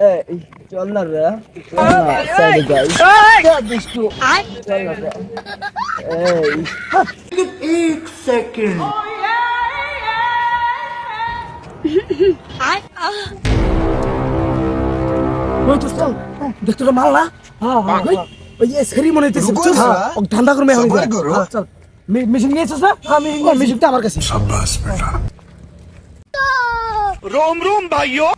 এই চল না রে, চল না সাইডে যাই। যা দুষ্টু, চল না রে। এই एक सेकंड ওই তো চল দেখতে তো মাল না। ওই ওই যে সেরি মনে হইতেছে চল ও ঠান্ডা করে মেহমান চল মেশিন নিয়েছিস না? হ্যাঁ মেশিনটা আমার কাছে। शाबाश बेटा रोम रोम भाइयों।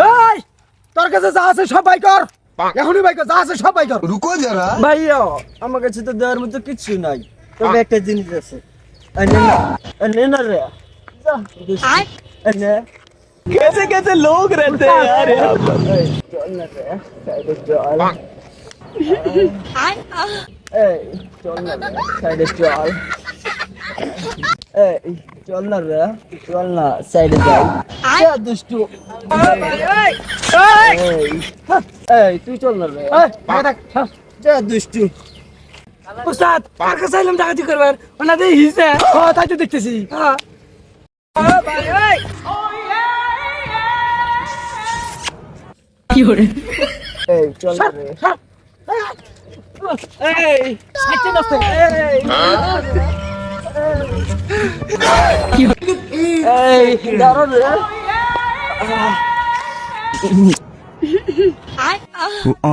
এই তোর কাছে যা আছে সব বাই কর, এখনই বাই কর, যা আছে সব বাই কর। रुको जरा ভাইয়া, আমার কাছে তো দেওয়ার মতো কিছু নাই, তবে একটা জিনিস আছে। নে না, নে না রে। যা দুষ্টু, নে। कैसे कैसे लोग रहते हैं यार यहाँ पर। चल ना रे, साइड चल। चल ना रे, साइड चल। चल ना रे, चल ना साइड जा। क्या दुष्टू। তুই চল না রে। যা দুষ্টু। উস্তাদ কার কাছে আইলাম ডাকাতি করবার, ওনাদের হিসে তাই তো দেখতেছি। হ্যাঁ চল না রে। সাইডে নষ্ট। দাঁড়ান রে। आ